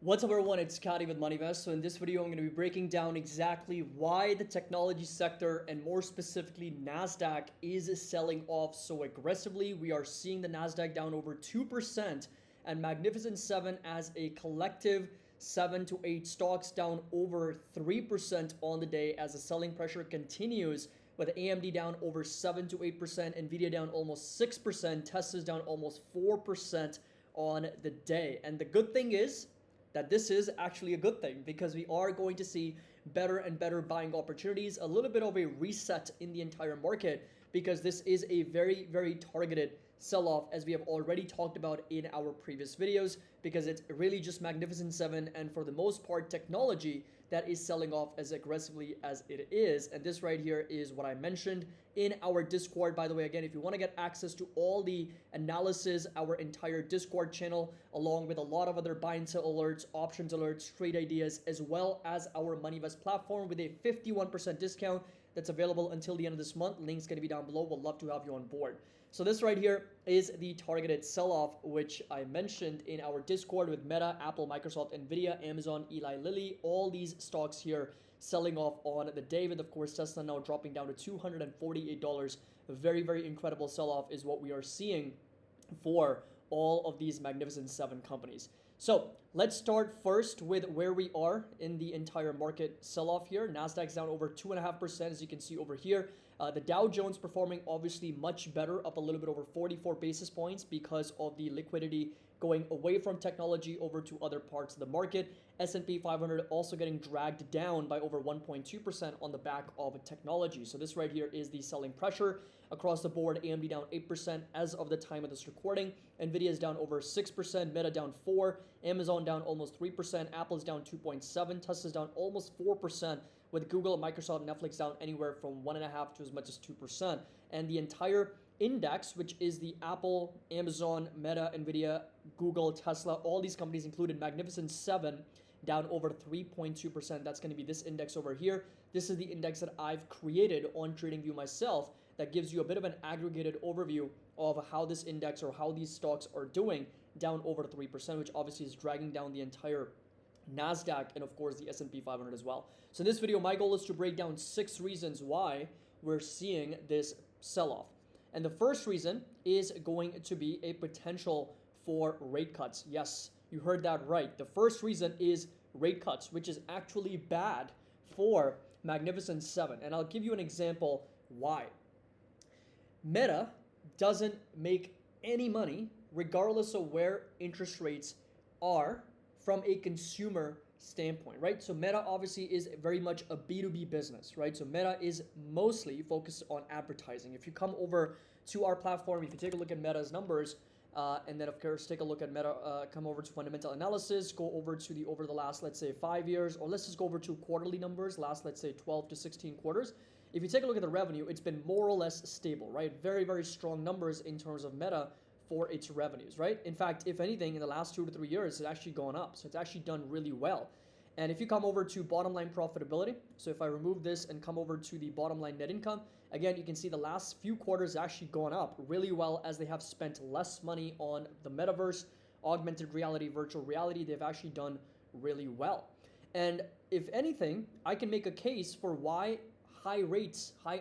What's up everyone, it's Scotty with MoneyVest. So in this video, I'm going to be breaking down exactly why the technology sector and more specifically NASDAQ is selling off so aggressively. We are seeing the NASDAQ down over 2% and Magnificent 7 as a collective 7 to 8 stocks down over 3% on the day as the selling pressure continues, with AMD down over 7 to 8%, Nvidia down almost 6%, Tesla's down almost 4% on the day. And the good thing is that this is actually a good thing because we are going to see better and better buying opportunities, a little bit of a reset in the entire market because this is a very, very targeted sell-off as we have already talked about in our previous videos, because it's really just Magnificent 7 and for the most part technology that is selling off as aggressively as it is. And this right here is what I mentioned in our Discord. By the way, again, if you want to get access to all the analysis, our entire Discord channel, along with a lot of other buy and sell alerts, options alerts, trade ideas, as well as our MoneyVest platform with a 51% discount that's available until the end of this month. Link's going to be down below. We'll love to have you on board. So this right here is the targeted sell-off, which I mentioned in our Discord with Meta, Apple, Microsoft, Nvidia, Amazon, Eli Lilly, all these stocks here selling off on the day, with of course Tesla now dropping down to $248. A very, very incredible sell-off is what we are seeing for all of these Magnificent 7 companies. So let's start first with where we are in the entire market sell-off here. NASDAQ's down over 2.5%, as you can see over here. The Dow Jones performing obviously much better, up a little bit over 44 basis points because of the liquidity going away from technology over to other parts of the market. S&P 500 also getting dragged down by over 1.2% on the back of technology. So this right here is the selling pressure across the board. AMD down 8% as of the time of this recording. Nvidia is down over 6%, Meta down 4%, Amazon down almost 3%, Apple is down 2.7%, Tesla's down almost 4%, with Google, Microsoft, Netflix down anywhere from 1.5% to as much as 2%. And the entire index, which is the Apple, Amazon, Meta, Nvidia, Google, Tesla, all these companies included, Magnificent 7, down over 3.2%. That's going to be this index over here. This is the index that I've created on TradingView myself that gives you a bit of an aggregated overview of how this index or how these stocks are doing, down over 3%, which obviously is dragging down the entire NASDAQ and of course the S&P 500 as well. So in this video, my goal is to break down 6 reasons why we're seeing this sell-off. And the first reason is going to be a potential for rate cuts. Yes, you heard that right. The first reason is rate cuts, which is actually bad for Magnificent 7. And I'll give you an example why. Meta doesn't make any money regardless of where interest rates are from a consumer standpoint, right? So Meta obviously is very much a B2B business, right? So Meta is mostly focused on advertising. If you come over to our platform, if you take a look at Meta's numbers, and then of course take a look at Meta, come over to fundamental analysis, go over to the over the last, let's say 5 years, or let's just go over to quarterly numbers, last, let's say 12 to 16 quarters. If you take a look at the revenue, it's been more or less stable, right? Very, very strong numbers in terms of Meta for its revenues, right? In fact, if anything, in the last 2 to 3 years, it's actually gone up. So it's actually done really well. And if you come over to bottom line profitability, so if I remove this and come over to the bottom line net income, again, you can see the last few quarters actually gone up really well as they have spent less money on the metaverse, augmented reality, virtual reality. They've actually done really well. And if anything, I can make a case for why high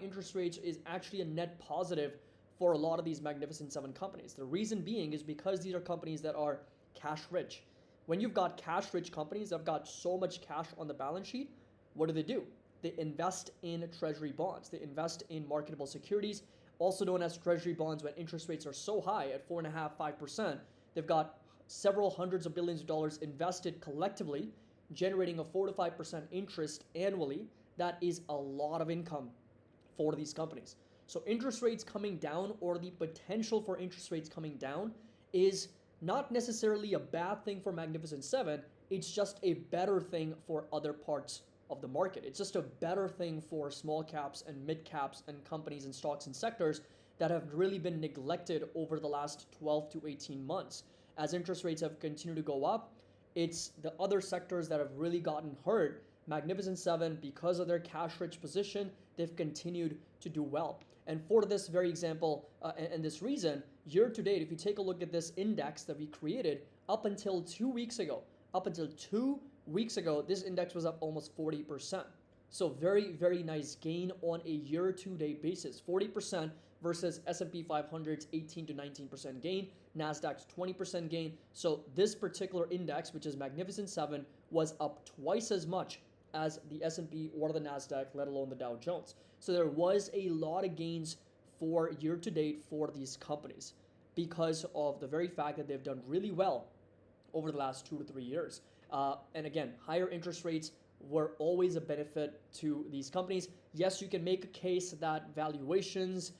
interest rates is actually a net positive for a lot of these Magnificent 7 companies. The reason being is because these are companies that are cash rich. When you've got cash rich companies that have got so much cash on the balance sheet, what do? They invest in treasury bonds. They invest in marketable securities, also known as treasury bonds. When interest rates are so high at 4.5%, 5%, they've got several hundreds of billions of dollars invested collectively, generating a 4 to 5% interest annually. That is a lot of income for these companies. So interest rates coming down, or the potential for interest rates coming down, is not necessarily a bad thing for Magnificent 7. It's just a better thing for other parts of the market. It's just a better thing for small caps and mid caps and companies and stocks and sectors that have really been neglected over the last 12 to 18 months. As interest rates have continued to go up, it's the other sectors that have really gotten hurt. Magnificent 7, because of their cash-rich position, they've continued to do well. And for this very example and this reason, year to date, if you take a look at this index that we created up until 2 weeks ago, up until 2 weeks ago, this index was up almost 40%. So very, very nice gain on a year-to-date basis. 40% versus S&P 500's 18 to 19% gain, NASDAQ's 20% gain. So this particular index, which is Magnificent 7, was up twice as much as the S&P or the NASDAQ, let alone the Dow Jones. So there was a lot of gains for year-to-date for these companies because of the very fact that they've done really well over the last 2 to 3 years. And again, higher interest rates were always a benefit to these companies. Yes, you can make a case that valuations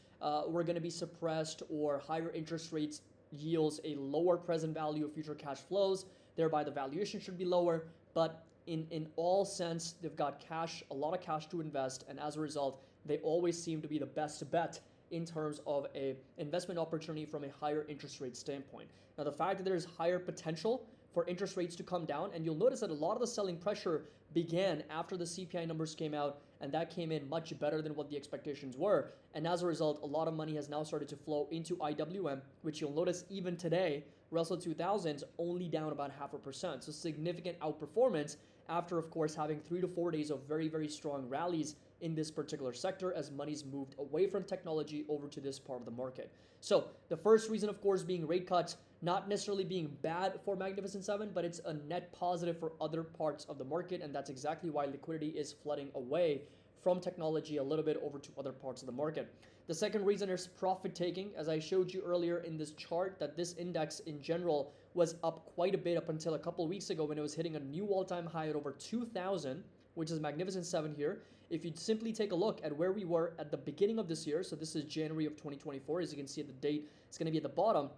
were going to be suppressed, or higher interest rates yields a lower present value of future cash flows, thereby the valuation should be lower. But in all sense, they've got cash, a lot of cash to invest, and as a result, they always seem to be the best bet in terms of a investment opportunity from a higher interest rate standpoint. Now, the fact that there's higher potential for interest rates to come down, and you'll notice that a lot of the selling pressure began after the CPI numbers came out, and that came in much better than what the expectations were. And as a result, a lot of money has now started to flow into IWM, which you'll notice even today, Russell 2000's only down about 0.5%. So significant outperformance after, of course, having 3 to 4 days of very, very strong rallies in this particular sector as money's moved away from technology over to this part of the market. So the first reason, of course, being rate cuts, not necessarily being bad for Magnificent 7, but it's a net positive for other parts of the market, and that's exactly why liquidity is flooding away from technology a little bit over to other parts of the market. The second reason is profit taking. As I showed you earlier in this chart, that this index in general was up quite a bit up until a couple of weeks ago when it was hitting a new all-time high at over 2,000, which is Magnificent 7 here. If you simply take a look at where we were at the beginning of this year, so this is January of 2024, as you can see at the date, it's going to be at the bottom.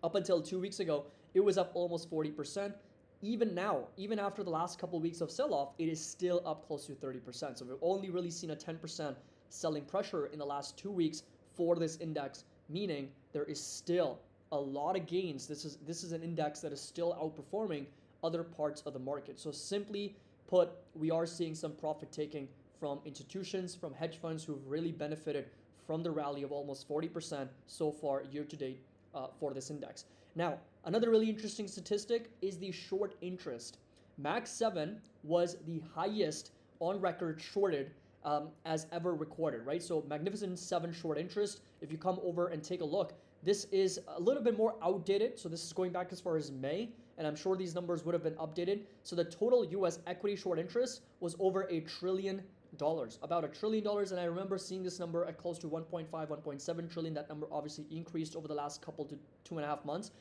Up until 2 weeks ago, it was up almost 40%. Even now, even after the last couple of weeks of sell-off, it is still up close to 30%. So we've only really seen a 10% selling pressure in the last 2 weeks for this index, meaning there is still a lot of gains. This is an index that is still outperforming other parts of the market. So simply put, we are seeing some profit taking from institutions, from hedge funds who've really benefited from the rally of almost 40% so far year to date for this index. Now, another really interesting statistic is the short interest. Mag 7 was the highest on record shorted as ever recorded, right? So Magnificent 7 short interest, if you come over and take a look, this is a little bit more outdated. So this is going back as far as May, and I'm sure these numbers would have been updated. So the total US equity short interest was over $1 trillion, about $1 trillion. And I remember seeing this number at close to 1.5, 1.7 trillion. That number obviously increased over the last couple to 2.5 months.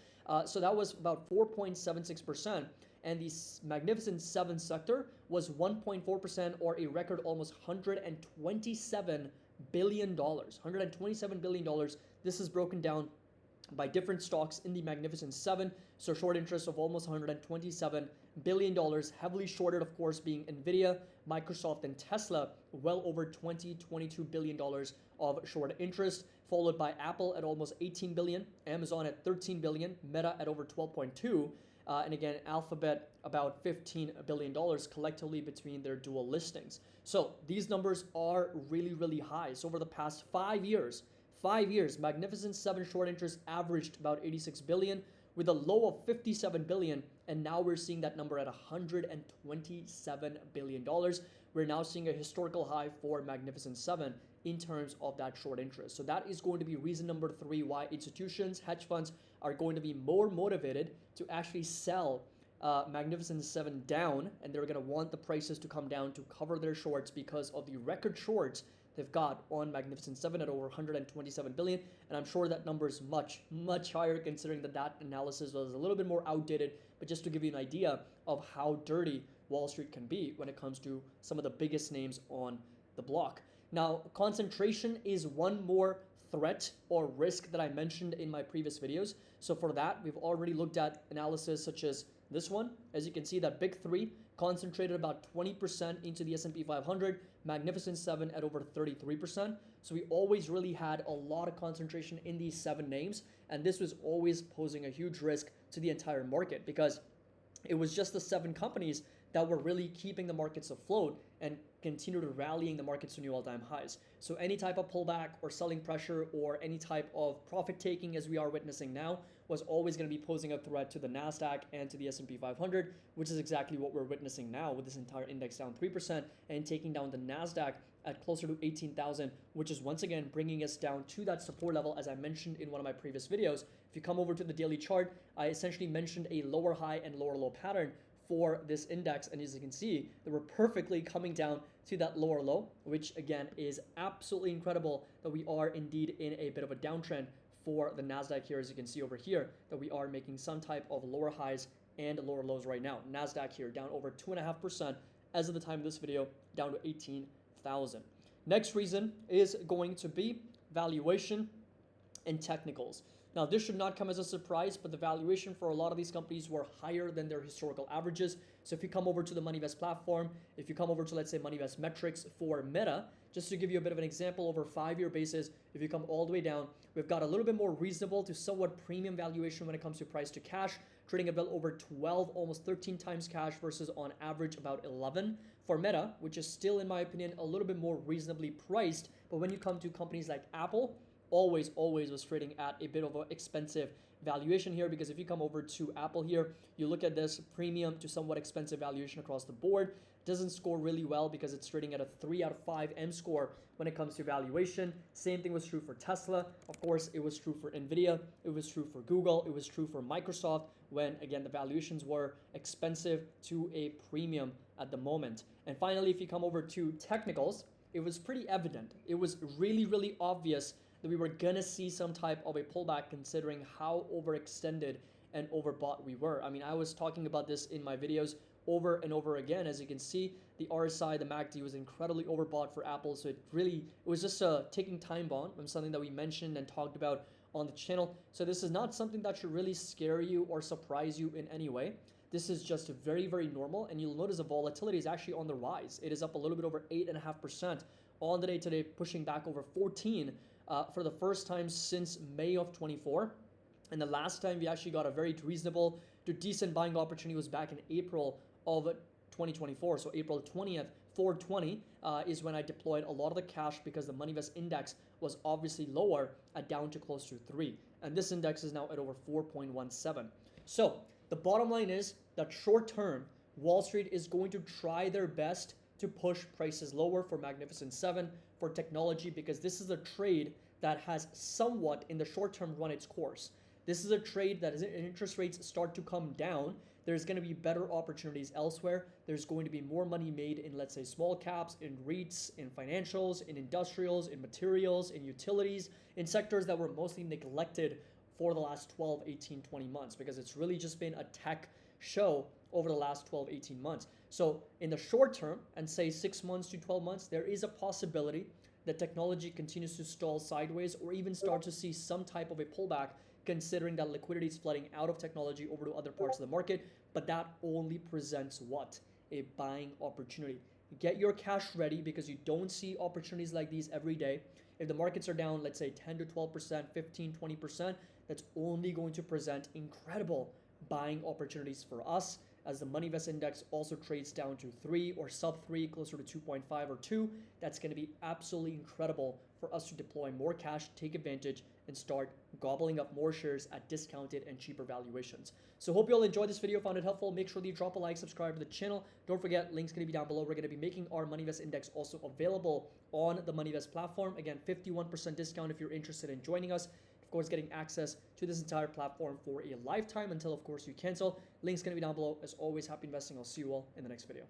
So that was about 4.76%. And the Magnificent 7 sector was 1.4%, or a record almost $127 billion. $127 billion. This is broken down by different stocks in the Magnificent 7. So short interest of almost $127 billion, heavily shorted, of course, being Nvidia, Microsoft, and Tesla, well over $22 billion of short interest, followed by Apple at almost 18 billion, Amazon at 13 billion, Meta at over 12.2, and again, Alphabet about $15 billion collectively between their dual listings. So these numbers are really, really high. So over the past 5 years, Magnificent 7 short interest averaged about 86 billion with a low of 57 billion, and now we're seeing that number at $127 billion. We're now seeing a historical high for Magnificent 7 in terms of that short interest. So that is going to be reason number 3 why institutions, hedge funds are going to be more motivated to actually sell Magnificent 7 down, and they're going to want the prices to come down to cover their shorts because of the record shorts they've got on Magnificent 7 at over 127 billion. And I'm sure that number is much, much higher considering that that analysis was a little bit more outdated. But just to give you an idea of how dirty Wall Street can be when it comes to some of the biggest names on the block. Now, concentration is one more threat or risk that I mentioned in my previous videos. So for that, we've already looked at analysis such as this one. As you can see, that big 3 concentrated about 20% into the S&P 500, Magnificent 7 at over 33%. So we always really had a lot of concentration in these 7 names, and this was always posing a huge risk to the entire market because it was just the 7 companies that were really keeping the markets afloat and continue to rallying the markets to new all-time highs. So any type of pullback or selling pressure or any type of profit taking as we are witnessing now was always going to be posing a threat to the NASDAQ and to the S&P 500, which is exactly what we're witnessing now with this entire index down 3% and taking down the NASDAQ at closer to 18,000, which is once again bringing us down to that support level as I mentioned in one of my previous videos. If you come over to the daily chart, I essentially mentioned a lower high and lower low pattern for this index, and as you can see, they were perfectly coming down to that lower low, which again is absolutely incredible that we are indeed in a bit of a downtrend for the NASDAQ here. As you can see over here, that we are making some type of lower highs and lower lows right now. NASDAQ here down over 2.5% as of the time of this video, down to 18,000. Next reason is going to be valuation and technicals. Now, this should not come as a surprise, but the valuation for a lot of these companies were higher than their historical averages. So if you come over to the MoneyVest platform, if you come over to, let's say, MoneyVest metrics for Meta, just to give you a bit of an example, over a 5-year basis, if you come all the way down, we've got a little bit more reasonable to somewhat premium valuation when it comes to price to cash, trading a bit over 12, almost 13 times cash versus on average about 11 for Meta, which is still, in my opinion, a little bit more reasonably priced. But when you come to companies like Apple, always was trading at a bit of an expensive valuation here, because if you come over to Apple here, you look at this premium to somewhat expensive valuation across the board. Doesn't score really well because it's trading at a 3 out of 5 M score when it comes to valuation. Same thing was true for Tesla. Of course, it was true for Nvidia. It was true for Google. It was true for Microsoft when, again, the valuations were expensive to a premium at the moment. And finally, if you come over to technicals, it was pretty evident. It was really obvious that we were gonna see some type of a pullback considering how overextended and overbought we were. I mean, I was talking about this in my videos over and over again. As you can see, the RSI, the MACD was incredibly overbought for Apple. So it was just a ticking time bomb and something that we mentioned and talked about on the channel. So this is not something that should really scare you or surprise you in any way. This is just very normal, and you'll notice the volatility is actually on the rise. It is up a little bit over 8.5% on the day today, pushing back over 14 for the first time since May of 24. And the last time we actually got a very reasonable to decent buying opportunity was back in April of 2024. So April 20th, 420 is when I deployed a lot of the cash because the MoneyVest index was obviously lower at down to close to 3. And this index is now at over 4.17. So the bottom line is that short term, Wall Street is going to try their best to push prices lower for Magnificent 7, for technology, because this is a trade that has somewhat in the short term run its course. This is a trade that as interest rates start to come down, there's going to be better opportunities elsewhere. There's going to be more money made in, let's say, small caps, in REITs, in financials, in industrials, in materials, in utilities, in sectors that were mostly neglected for the last 12, 18, 20 months, because it's really just been a tech show over the last 12, 18 months. So in the short term, and say 6 months to 12 months, there is a possibility that technology continues to stall sideways or even start to see some type of a pullback, considering that liquidity is flooding out of technology over to other parts of the market. But that only presents what? A buying opportunity. Get your cash ready, because you don't see opportunities like these every day. If the markets are down, let's say 10 to 12%, 15, 20%, that's only going to present incredible buying opportunities for us, as the MoneyVest index also trades down to 3 or sub 3, closer to 2.5 or 2. That's going to be absolutely incredible for us to deploy more cash, take advantage, and start gobbling up more shares at discounted and cheaper valuations. So hope you all enjoyed this video, found it helpful. Make sure that you drop a like, subscribe to the channel. Don't forget, link's going to be down below. We're going to be making our MoneyVest index also available on the MoneyVest platform. Again, 51% discount if you're interested in joining us. Of course, getting access to this entire platform for a lifetime until, of course, you cancel. Link's going to be down below. As always, happy investing. I'll see you all in the next video.